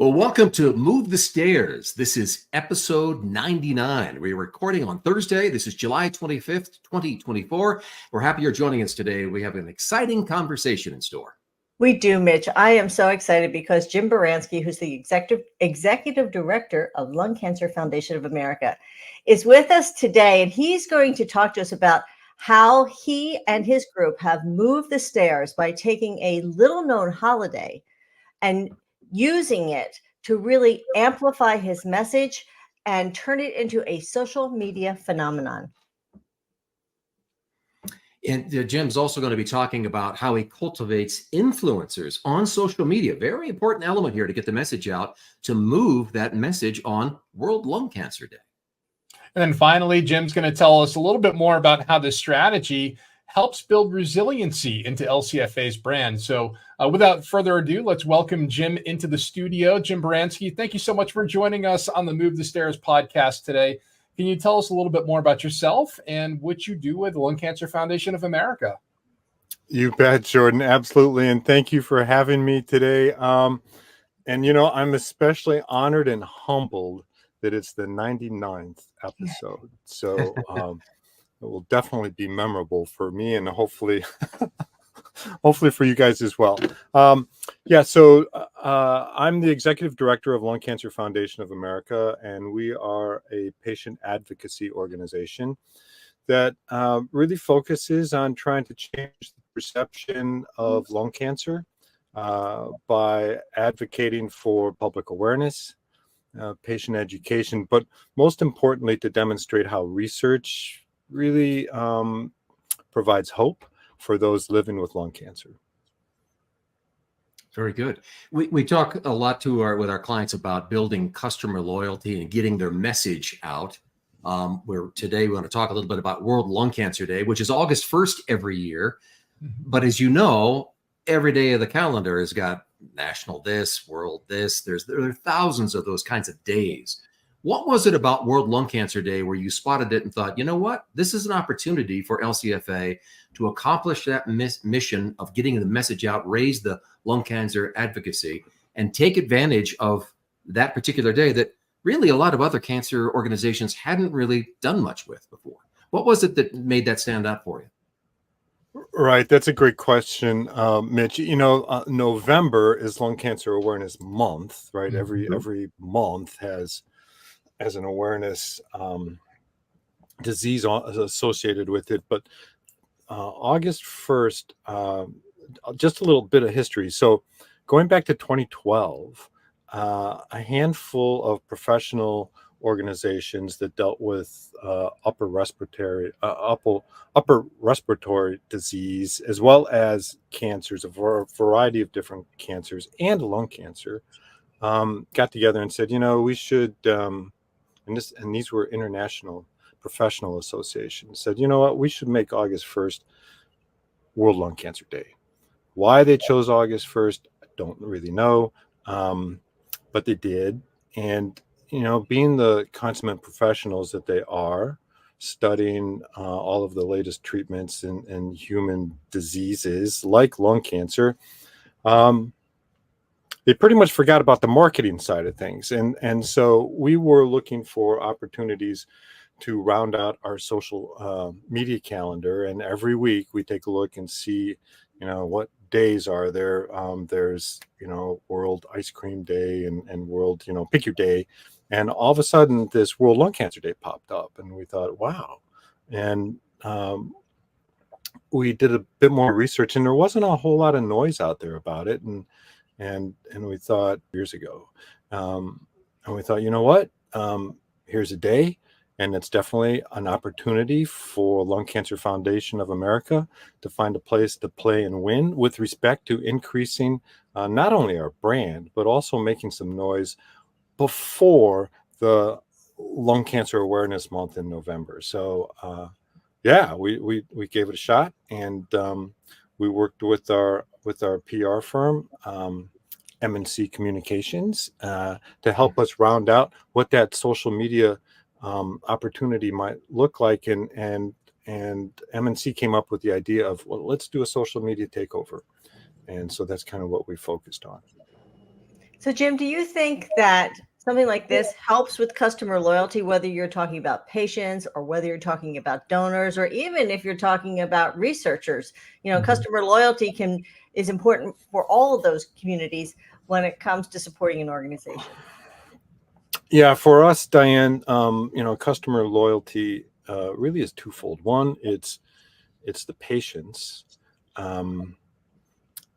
Well, welcome to Move the Stairs. This is episode 99. We're recording on Thursday. This is July 25th, 2024. We're happy you're joining us today. We have an exciting conversation in store. We do, Mitch. I am so excited because Jim Baranski, who's the executive director of Lung Cancer Foundation of America, is with us today, and he's going to talk to us about how he and his group have moved the stairs by taking a little-known holiday and using it to really amplify his message and turn it into a social media phenomenon. And Jim's also going to be talking about how he cultivates influencers on social media. Very important element here to get the message out, to move that message on World Lung Cancer Day. And then finally, Jim's going to tell us a little bit more about how this strategy helps build resiliency into LCFA's brand. So without further ado, let's welcome Jim into the studio. Jim Baranski, thank you so much for joining us on the Move the Stairs podcast today. Can you tell us a little bit more about yourself and what you do with the Lung Cancer Foundation of America? You bet, Jordan. Absolutely. And thank you for having me today. And, you know, I'm especially honored and humbled that it's the 99th episode. So it will definitely be memorable for me and hopefully for you guys as well. So I'm the executive director of Lung Cancer Foundation of America, and we are a patient advocacy organization that really focuses on trying to change the perception of lung cancer by advocating for public awareness, patient education, but most importantly, to demonstrate how research really provides hope for those living with lung cancer. Very good. We talk a lot with our clients about building customer loyalty and getting their message out. Today we want to talk a little bit about World Lung Cancer Day, which is August 1st every year. Mm-hmm. But as you know, every day of the calendar has got national this, world this. There are thousands of those kinds of days. What was it about World Lung Cancer Day where you spotted it and thought, you know what, this is an opportunity for LCFA to accomplish that mission of getting the message out, raise the lung cancer advocacy, and take advantage of that particular day that really a lot of other cancer organizations hadn't really done much with before? What was it that made that stand out for you? Right. That's a great question, Mitch. You know, November is Lung Cancer Awareness Month, right? Mm-hmm. Every month has an awareness disease associated with it. But August 1st, just a little bit of history. So going back to 2012, a handful of professional organizations that dealt with upper respiratory disease, as well as cancers, a variety of different cancers and lung cancer, got together and said, you know, we should, and these were international professional associations, said, you know what, we should make August 1st World Lung Cancer Day. Why they chose August 1st, I don't really know, but they did. And, you know, being the consummate professionals that they are, studying all of the latest treatments in human diseases like lung cancer, they pretty much forgot about the marketing side of things. And so we were looking for opportunities to round out our social media calendar. And every week we take a look and see, you know, what days are there. There's, you know, World Ice Cream Day and World, you know, Pick Your Day. And all of a sudden this World Lung Cancer Day popped up and we thought, wow. And we did a bit more research and there wasn't a whole lot of noise out there about it. And we thought years ago, and we thought, you know what, here's a day. And it's definitely an opportunity for Lung Cancer Foundation of America to find a place to play and win with respect to increasing not only our brand, but also making some noise before the Lung Cancer Awareness Month in November. So, we gave it a shot, and we worked with our PR firm, M&C Communications, to help us round out what that social media opportunity might look like, and M&C came up with the idea of, well, let's do a social media takeover, and so that's kind of what we focused on. So, Jim, do you think that something like this helps with customer loyalty, whether you're talking about patients or whether you're talking about donors, or even if you're talking about researchers? Customer loyalty is important for all of those communities when it comes to supporting an organization. Yeah, for us, Diane, customer loyalty really is twofold. One, it's the patients.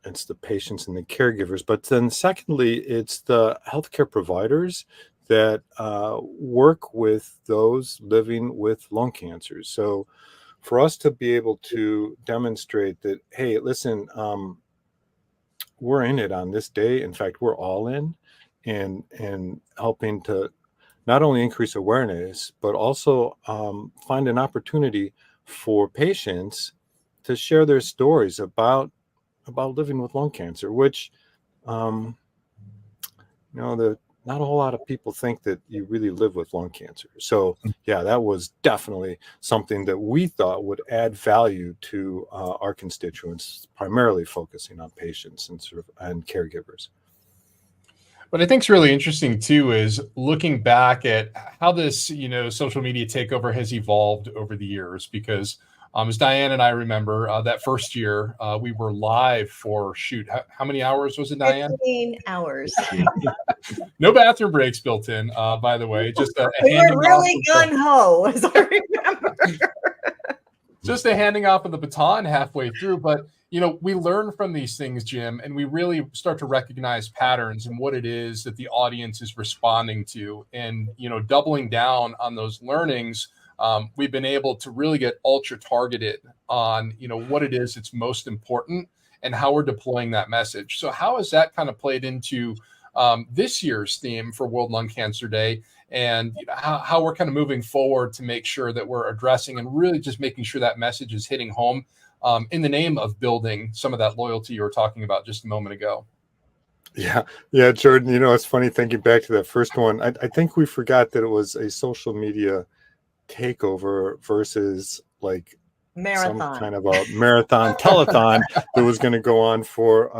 It's the patients and the caregivers. But then secondly, it's the healthcare providers that work with those living with lung cancer. So for us to be able to demonstrate that, hey, listen, we're in it on this day. In fact, we're all in, and helping to not only increase awareness, but also find an opportunity for patients to share their stories about living with lung cancer, which not a whole lot of people think that you really live with lung cancer. So yeah, that was definitely something that we thought would add value to our constituents, primarily focusing on patients and caregivers. What I think is really interesting too is looking back at how this, social media takeover has evolved over the years. Because as Diane and I remember, that first year we were live for how many hours was it, Diane? 15 hours. No bathroom breaks built in, by the way. Just we were really gun ho, as I remember. Just a handing off of the baton halfway through, but we learn from these things, Jim, and we really start to recognize patterns and what it is that the audience is responding to. And, doubling down on those learnings, we've been able to really get ultra targeted on, what it is that's most important and how we're deploying that message. So how has that kind of played into this year's theme for World Lung Cancer Day, and how we're kind of moving forward to make sure that we're addressing and really just making sure that message is hitting home in the name of building some of that loyalty you were talking about just a moment ago? Yeah, Jordan, it's funny thinking back to that first one. I think we forgot that it was a social media takeover versus like marathon, some kind of a marathon telethon that was going to go on for it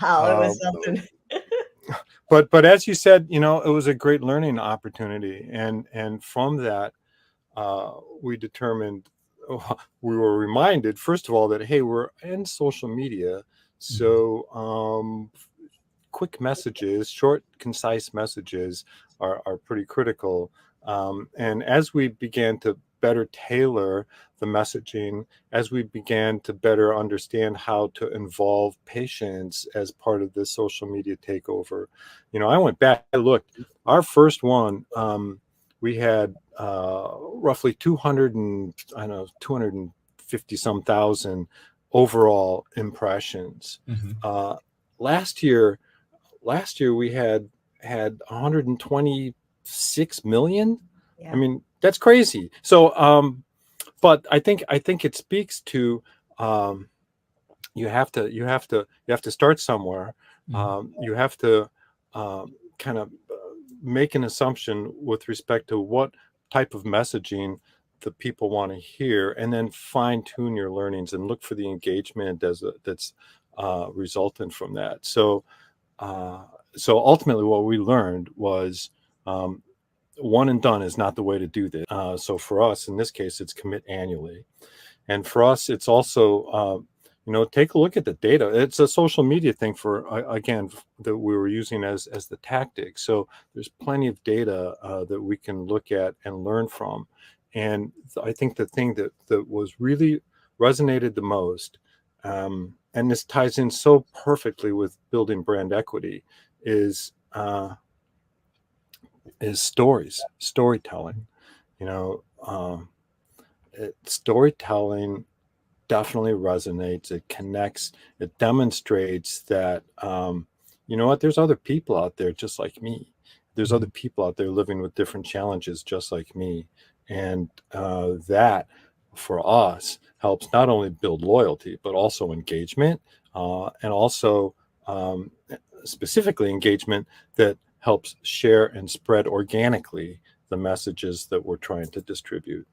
was something. But as you said, it was a great learning opportunity, and from that we determined, we were reminded, first of all, that hey, we're in social media, so quick messages, short, concise messages are pretty critical. And as we began to better tailor the messaging, as we began to better understand how to involve patients as part of this social media takeover, I went back, I looked, our first one, we had roughly 250 some thousand overall impressions. Last year we had 126 million. Yeah. I mean, that's crazy. So but I think it speaks to you have to start somewhere. You have to kind of make an assumption with respect to what type of messaging the people want to hear, and then fine tune your learnings and look for the engagement that's resultant from that. So ultimately what we learned was one and done is not the way to do this. So for us, in this case, it's commit annually. And for us, it's also, take a look at the data. It's a social media thing again, that we were using as the tactic. So there's plenty of data that we can look at and learn from. And I think the thing that was really resonated the most, and this ties in so perfectly with building brand equity, is storytelling. Storytelling definitely resonates. It connects. It demonstrates that there's other people out there just like me. There's other people out there living with different challenges just like me, and that for us helps not only build loyalty but also engagement, and also specifically engagement that helps share and spread organically the messages that we're trying to distribute.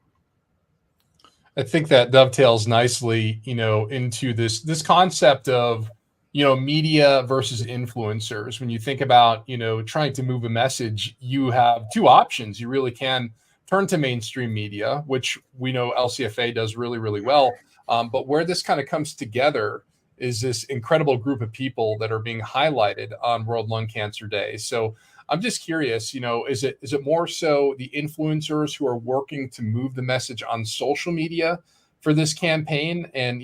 I think that dovetails nicely, into this concept of media versus influencers. When you think about, trying to move a message, you have two options. You really can turn to mainstream media, which we know LCFA does really, really well. But where this kind of comes together is this incredible group of people that are being highlighted on World Lung Cancer Day. So I'm just curious, is it more so the influencers who are working to move the message on social media for this campaign? And,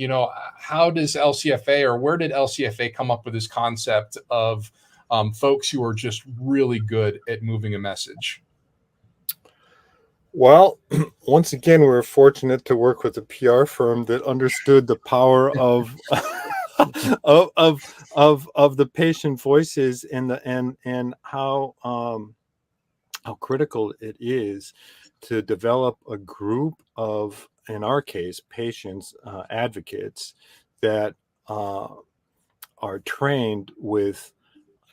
how does LCFA, or where did LCFA come up with this concept of folks who are just really good at moving a message? Well, once again, we're fortunate to work with a PR firm that understood the power of of the patient voices and how critical it is to develop a group of, in our case, patients, advocates that are trained with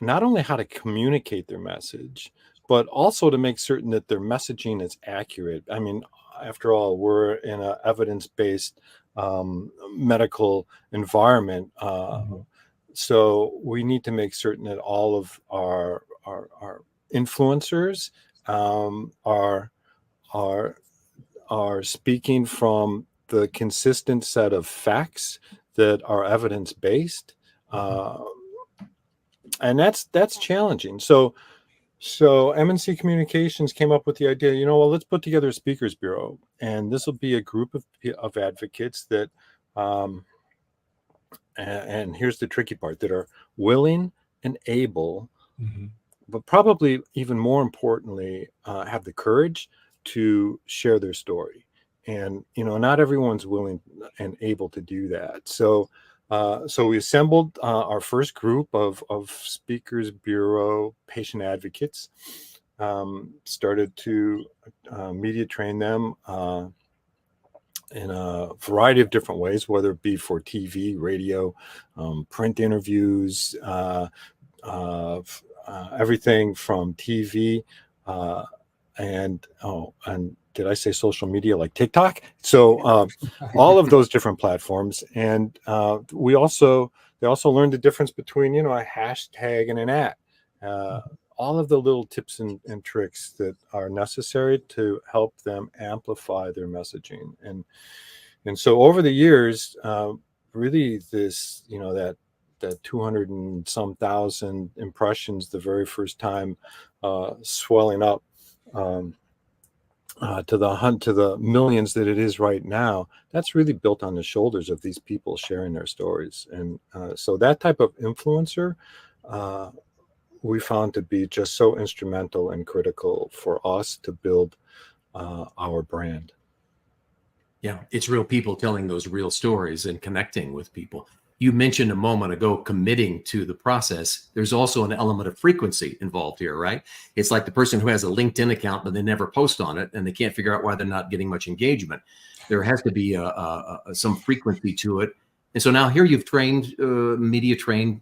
not only how to communicate their message, but also to make certain that their messaging is accurate. I mean, after all, we're in an evidence-based medical environment. So we need to make certain that all of our influencers are speaking from the consistent set of facts that are evidence-based. And that's challenging. So MNC Communications came up with the idea, well, let's put together a speakers bureau, and this will be a group of advocates that, and here's the tricky part, that are willing and able, but probably even more importantly, have the courage to share their story. And, not everyone's willing and able to do that. So we assembled our first group of Speakers Bureau patient advocates, started to media train them in a variety of different ways, whether it be for TV, radio, print interviews, everything from TV and did I say social media like TikTok? So all of those different platforms. And they also learned the difference between, a hashtag and an ad. All of the little tips and tricks that are necessary to help them amplify their messaging. And so over the years, really this, that 200 and some thousand impressions the very first time, swelling up to the millions that it is right now, that's really built on the shoulders of these people sharing their stories. And so that type of influencer we found to be just so instrumental and critical for us to build our brand. Yeah, it's real people telling those real stories and connecting with people. You mentioned a moment ago committing to the process. There's also an element of frequency involved here, right? It's like the person who has a LinkedIn account, but they never post on it, and they can't figure out why they're not getting much engagement. There has to be some frequency to it. And so now here you've trained, media trained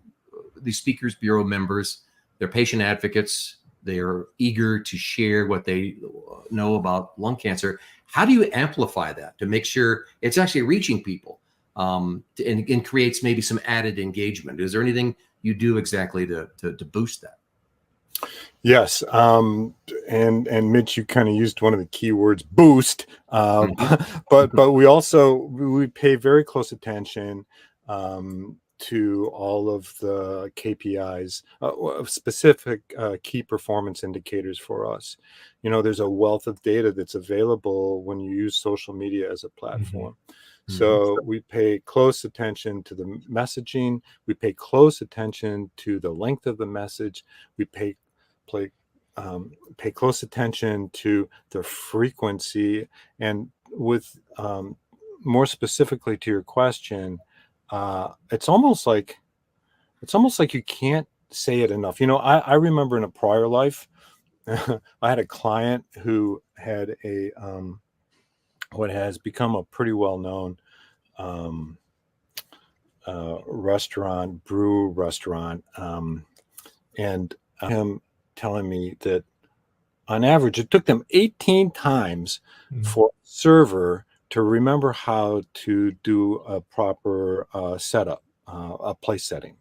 these Speakers Bureau members. They're patient advocates. They're eager to share what they know about lung cancer. How do you amplify that to make sure it's actually reaching people? And creates maybe some added engagement? Is there anything you do exactly to boost that? Yes. And Mitch, you kind of used one of the key words, boost. But we pay very close attention to all of the KPIs, specific key performance indicators for us. There's a wealth of data that's available when you use social media as a platform. So we pay close attention to the messaging. We pay close attention to the length of the message. We pay close attention to the frequency. And with more specifically to your question, it's almost like you can't say it enough. I remember in a prior life, I had a client who had a what has become a pretty well-known brew restaurant, and him telling me that on average it took them 18 times for a server to remember how to do a proper setup, a place setting.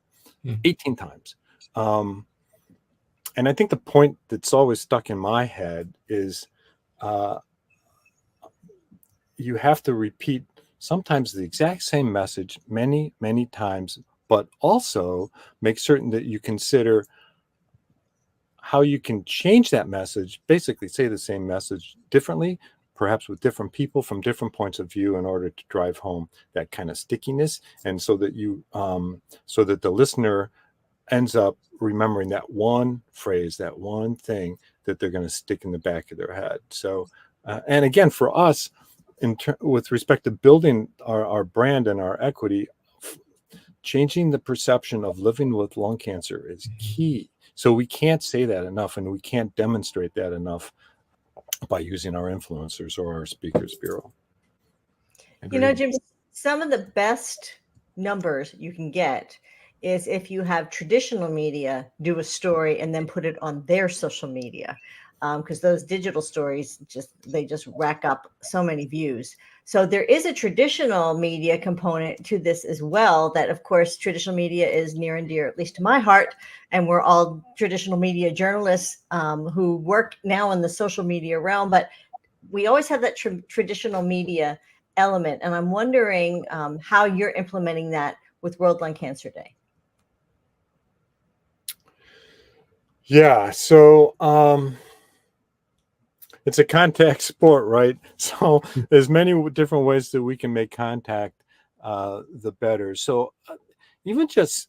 18 times. And I think the point that's always stuck in my head is you have to repeat sometimes the exact same message many, many times, but also make certain that you consider how you can change that message, basically say the same message differently, perhaps with different people from different points of view, in order to drive home that kind of stickiness, and so that you so that the listener ends up remembering that one phrase, that one thing that they're going to stick in the back of their head. So and again, for us, with respect to building our brand and our equity, changing the perception of living with lung cancer is key. So we can't say that enough, and we can't demonstrate that enough by using our influencers or our speakers bureau. You know, Jim, some of the best numbers you can get is if you have traditional media do a story and then put it on their social media, because those digital stories they just rack up so many views. So there is a traditional media component to this as well. That, of course, traditional media is near and dear, at least to my heart. And we're all traditional media journalists who work now in the social media realm. But we always have that traditional media element. And I'm wondering how you're implementing that with World Lung Cancer Day. Yeah. So it's a contact sport, right? So there's many different ways that we can make contact, the better. So even just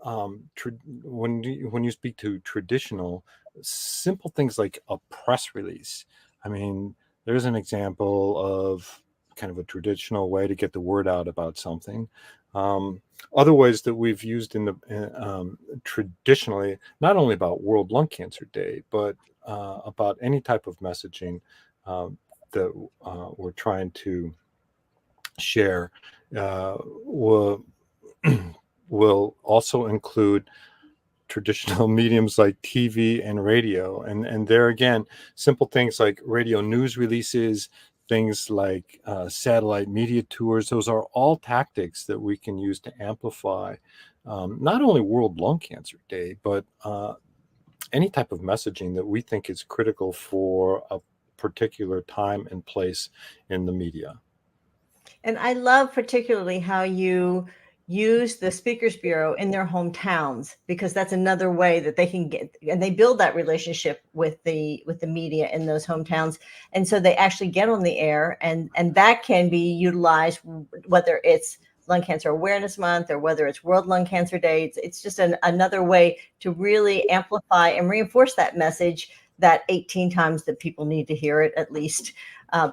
when you speak to traditional, simple things like a press release. I mean, there's an example of kind of a traditional way to get the word out about something. Other ways that we've used in the traditionally, not only about World Lung Cancer Day, but about any type of messaging that we're trying to share, will will also include traditional mediums like TV and radio. And there again, simple things like radio news releases, things like satellite media tours, those are all tactics that we can use to amplify not only World Lung Cancer Day, but any type of messaging that we think is critical for a particular time and place in the media. And I love particularly how you use the Speakers Bureau in their hometowns, because that's another way that they can get, and they build that relationship with the media in those hometowns. And so they actually get on the air, and that can be utilized, whether it's Lung Cancer Awareness Month or whether it's World Lung Cancer Day. It's just another way to really amplify and reinforce that message, that 18 times that people need to hear it at least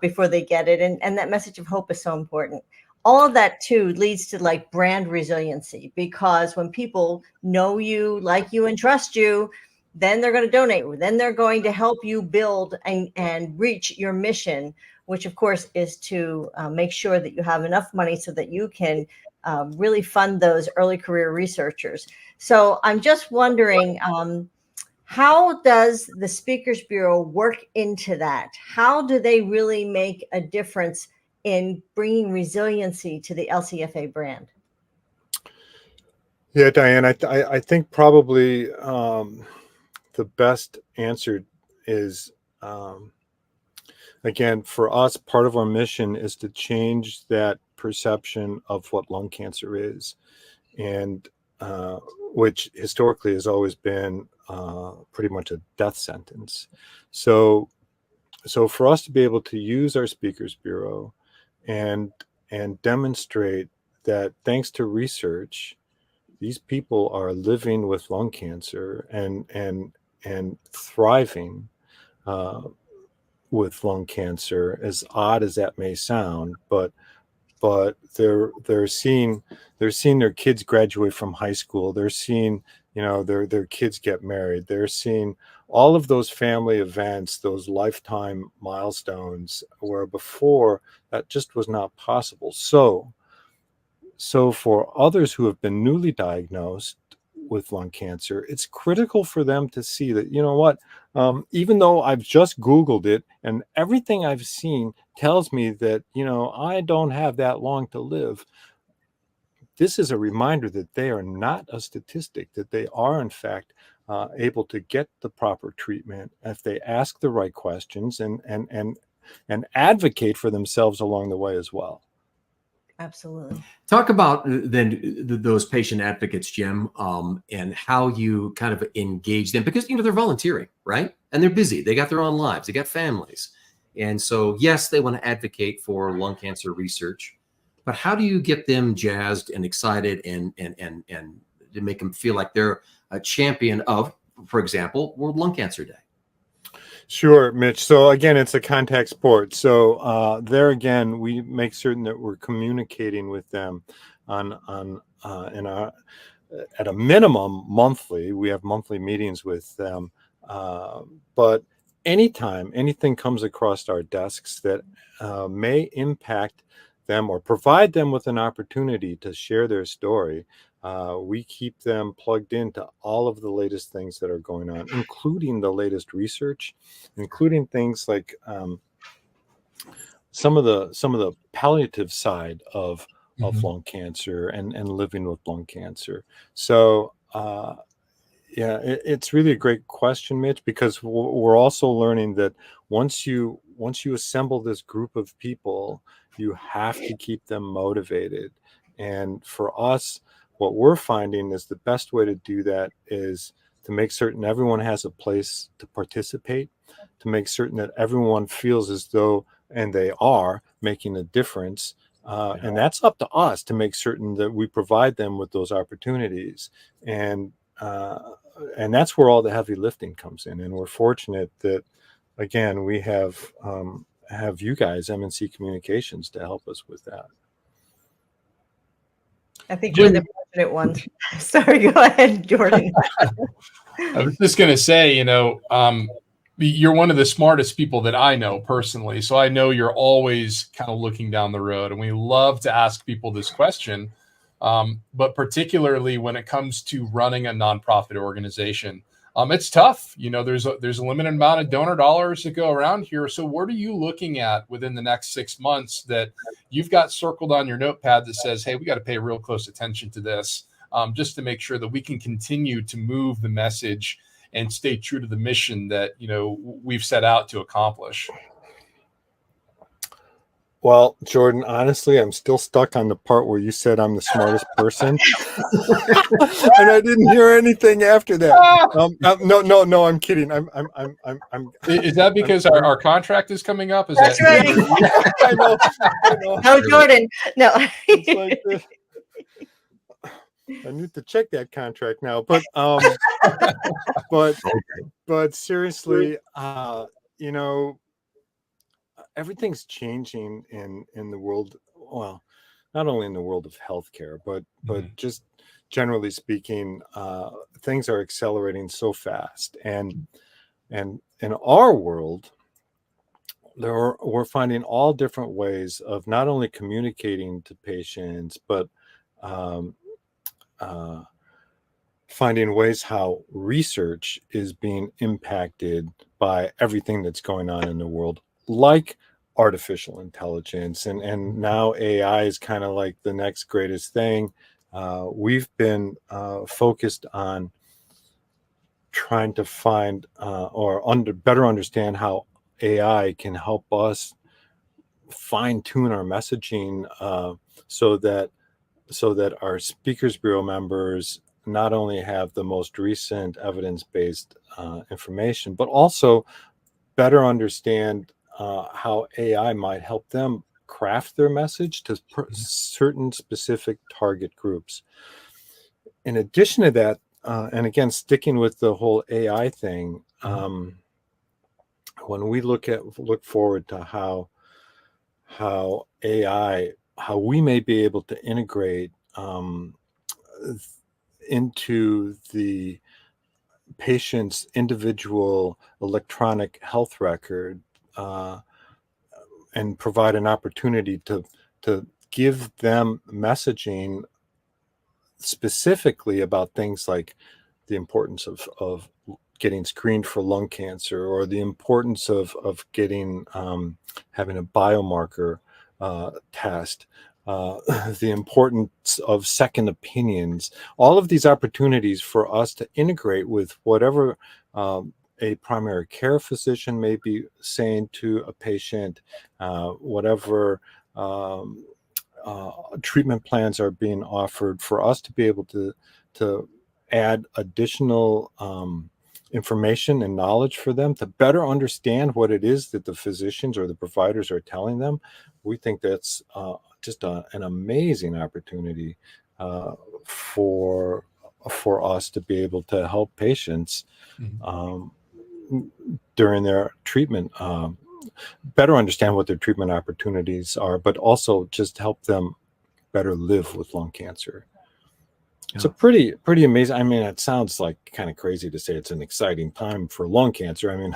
before they get it. And that message of hope is so important. All of that too leads to like brand resiliency, because when people know you, like you, and trust you, then they're going to donate. Then they're going to help you build and reach your mission, which of course is to make sure that you have enough money so that you can really fund those early career researchers. So I'm just wondering, how does the Speakers Bureau work into that? How do they really make a difference in bringing resiliency to the LCFA brand? Yeah, Diane, I think probably the best answer is, again, for us, part of our mission is to change that perception of what lung cancer is, and which historically has always been pretty much a death sentence. So for us to be able to use our Speakers Bureau and demonstrate that thanks to research, these people are living with lung cancer and thriving with lung cancer, as odd as that may sound, but they're seeing their kids graduate from high school. They're seeing, their kids get married. They're seeing all of those family events, those lifetime milestones, where before that just was not possible. So for others who have been newly diagnosed with lung cancer, it's critical for them to see that, even though I've just Googled it and everything I've seen tells me that, I don't have that long to live, this is a reminder that they are not a statistic, that they are in fact able to get the proper treatment if they ask the right questions and advocate for themselves along the way as well. Absolutely. Talk about then those patient advocates, Jim, and how you kind of engage them, because they're volunteering, right? And they're busy. They got their own lives. They got families, and so yes, they want to advocate for lung cancer research. But how do you get them jazzed and excited and to make them feel like they're a champion of, for example, World Lung Cancer Day? Sure, Mitch. So again, it's a contact sport. So there again, we make certain that we're communicating with them at a minimum monthly. We have monthly meetings with them, but anytime anything comes across our desks that may impact them or provide them with an opportunity to share their story, we keep them plugged into all of the latest things that are going on, including the latest research, including things like some of the palliative side of lung cancer and living with lung cancer. So yeah, it's really a great question, Mitch, because we're also learning that once you assemble this group of people, you have to keep them motivated. And for us, what we're finding is the best way to do that is to make certain everyone has a place to participate, to make certain that everyone feels as though, and they are, making a difference. And that's up to us to make certain that we provide them with those opportunities. And that's where all the heavy lifting comes in. And we're fortunate that, again, we have you guys, MNC Communications, to help us with that. I think we're the fortunate ones. Sorry, go ahead, Jordan. I was just going to say, you're one of the smartest people that I know personally. So I know you're always kind of looking down the road, and we love to ask people this question. But particularly when it comes to running a nonprofit organization, it's tough. There's a limited amount of donor dollars that go around here. So what are you looking at within the next 6 months that you've got circled on your notepad that says, hey, we got to pay real close attention to this, just to make sure that we can continue to move the message and stay true to the mission that, we've set out to accomplish? Well, Jordan, honestly, I'm still stuck on the part where you said I'm the smartest person, and I didn't hear anything after that. No, I'm kidding. I'm. Is that because our contract is coming up? That's right. I know. No, Jordan. No. It's like I need to check that contract now, but seriously, everything's changing in the world. Well, not only in the world of healthcare, but just generally speaking, things are accelerating so fast. And in our world, we're finding all different ways of not only communicating to patients, but finding ways how research is being impacted by everything that's going on in the world, like artificial intelligence, and now AI is kind of like the next greatest thing. We've been focused on trying to find better understand how AI can help us fine-tune our messaging so that our Speakers Bureau members not only have the most recent evidence-based information, but also better understand how AI might help them craft their message to certain specific target groups. In addition to that, and again, sticking with the whole AI thing, when we look forward to how we may be able to integrate into the patient's individual electronic health record, and provide an opportunity to give them messaging specifically about things like the importance of getting screened for lung cancer, or the importance of getting having a biomarker test, the importance of second opinions, all of these opportunities for us to integrate with whatever a primary care physician may be saying to a patient, whatever treatment plans are being offered, for us to be able to add additional information and knowledge for them to better understand what it is that the physicians or the providers are telling them. We think that's just an amazing opportunity for us to be able to help patients during their treatment, better understand what their treatment opportunities are, but also just help them better live with lung cancer. It's a pretty amazing. I mean, it sounds like kind of crazy to say it's an exciting time for lung cancer. I mean,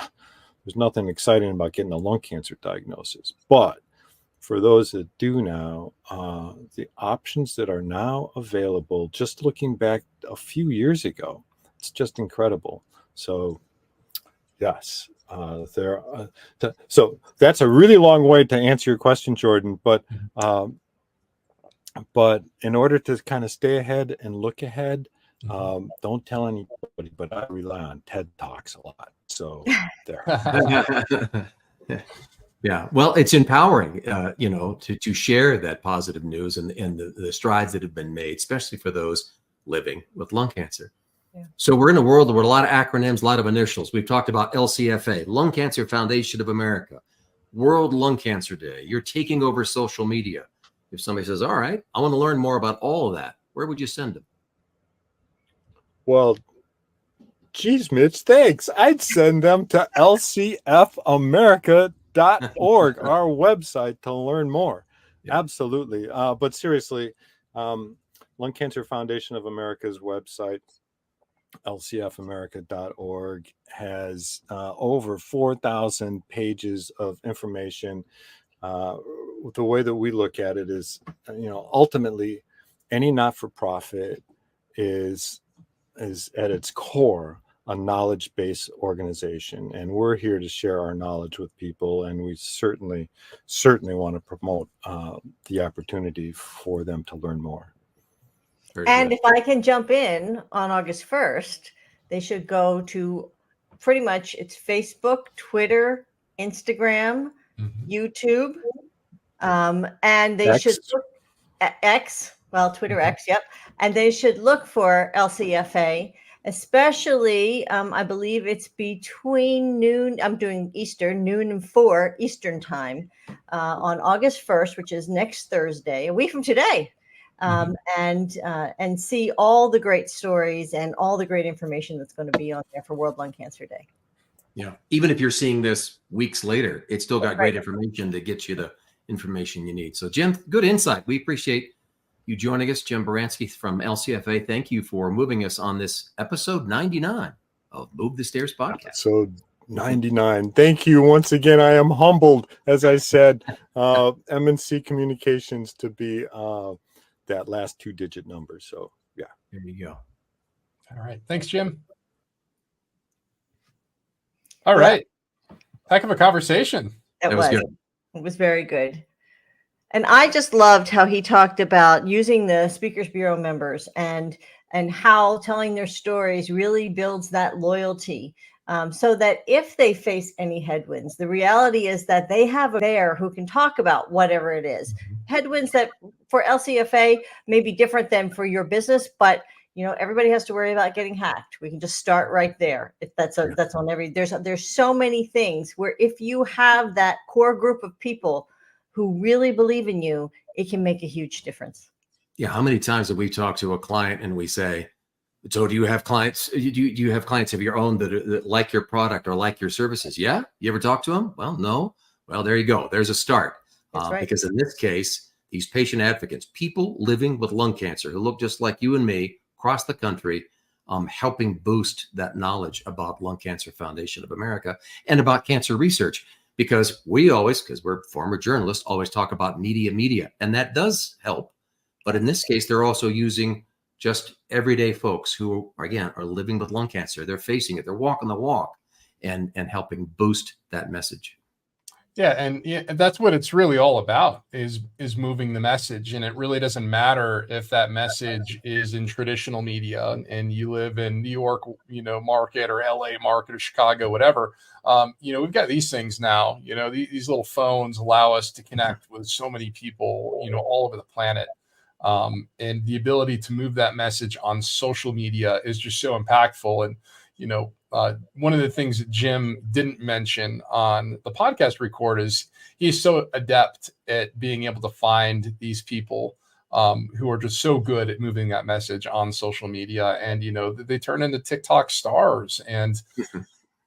there's nothing exciting about getting a lung cancer diagnosis, but for those that do now, the options that are now available, just looking back a few years ago, it's just incredible. So yes, so that's a really long way to answer your question, Jordan, but in order to kind of stay ahead and look ahead, don't tell anybody, but I rely on TED Talks a lot. So there. Yeah, well, it's empowering, to share that positive news and the strides that have been made, especially for those living with lung cancer. Yeah. So we're in a world where a lot of acronyms, a lot of initials. We've talked about LCFA, Lung Cancer Foundation of America, World Lung Cancer Day. You're taking over social media. If somebody says, all right, I want to learn more about all of that, where would you send them? Well, geez, Mitch, thanks. I'd send them to LCFamerica.org, our website, to learn more. Yeah. Absolutely. But seriously, Lung Cancer Foundation of America's website, LCFamerica.org, has over 4,000 pages of information. The way that we look at it is, ultimately, any not-for-profit is at its core a knowledge-based organization, and we're here to share our knowledge with people, and we certainly want to promote the opportunity for them to learn more. And if I can jump in, on August 1st, they should go to pretty much, it's Facebook, Twitter, Instagram, YouTube, and they should look at X, Twitter X, yep. And they should look for LCFA, especially, I believe it's between noon, I'm doing Eastern, noon and 4 Eastern time, on August 1st, which is next Thursday, a week from today. And see all the great stories and all the great information that's going to be on there for World Lung Cancer Day. Yeah. Even if you're seeing this weeks later, it's still got great information that gets you the information you need. So Jim, good insight. We appreciate you joining us. Jim Baranski from LCFA. Thank you for moving us on this episode 99 of Move the Stairs podcast. So 99. Thank you once again. I am humbled, as I said, MNC Communications to be that last 2-digit number. So yeah, there you go. All right. Thanks, Jim. All right. Heck of a conversation. It was good. It was very good. And I just loved how he talked about using the Speakers Bureau members and how telling their stories really builds that loyalty. So that if they face any headwinds, the reality is that they have a there who can talk about whatever it is. Headwinds that for LCFA may be different than for your business, but everybody has to worry about getting hacked. We can just start right there. If that's on every, there's so many things where if you have that core group of people who really believe in you, it can make a huge difference. Yeah. How many times have we talked to a client and we say, so do you have clients? Do you have clients of your own that like your product or like your services? Yeah. You ever talk to them? Well, no. Well, there you go. There's a start. That's right. Because in this case, these patient advocates, people living with lung cancer who look just like you and me across the country, helping boost that knowledge about Lung Cancer Foundation of America and about cancer research. Because because we're former journalists, always talk about media, and that does help. But in this case, they're also using just everyday folks who, again, are living with lung cancer. They're facing it. They're walking the walk and helping boost that message. Yeah, and that's what it's really all about is moving the message, and it really doesn't matter if that message is in traditional media and you live in New York, market, or LA market, or Chicago, whatever. We've got these things now. These little phones allow us to connect with so many people, all over the planet, and the ability to move that message on social media is just so impactful. And one of the things that Jim didn't mention on the podcast record is he's so adept at being able to find these people who are just so good at moving that message on social media. And, they turn into TikTok stars, and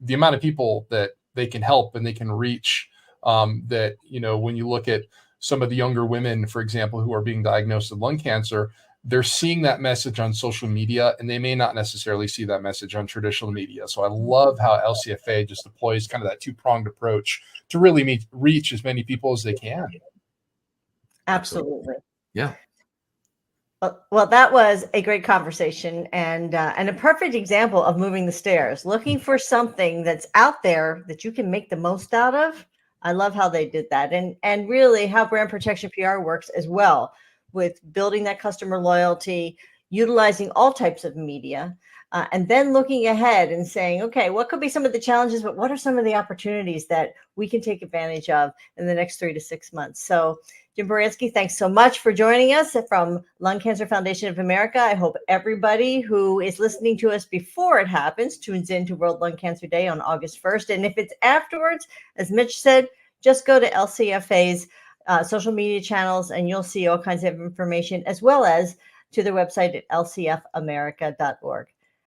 the amount of people that they can help and they can reach, that, when you look at some of the younger women, for example, who are being diagnosed with lung cancer, they're seeing that message on social media, and they may not necessarily see that message on traditional media. So I love how LCFA just deploys kind of that two-pronged approach to really reach as many people as they can. Absolutely. Yeah. Well, that was a great conversation, and a perfect example of moving the stairs, looking for something that's out there that you can make the most out of. I love how they did that, and really how brand protection PR works as well, with building that customer loyalty, utilizing all types of media, and then looking ahead and saying, okay, what could be some of the challenges, but what are some of the opportunities that we can take advantage of in the next 3 to 6 months? So Jim Baranski, thanks so much for joining us from Lung Cancer Foundation of America. I hope everybody who is listening to us before it happens tunes in to World Lung Cancer Day on August 1st. And if it's afterwards, as Mitch said, just go to LCFA's social media channels and you'll see all kinds of information, as well as to their website at lcfamerica.org.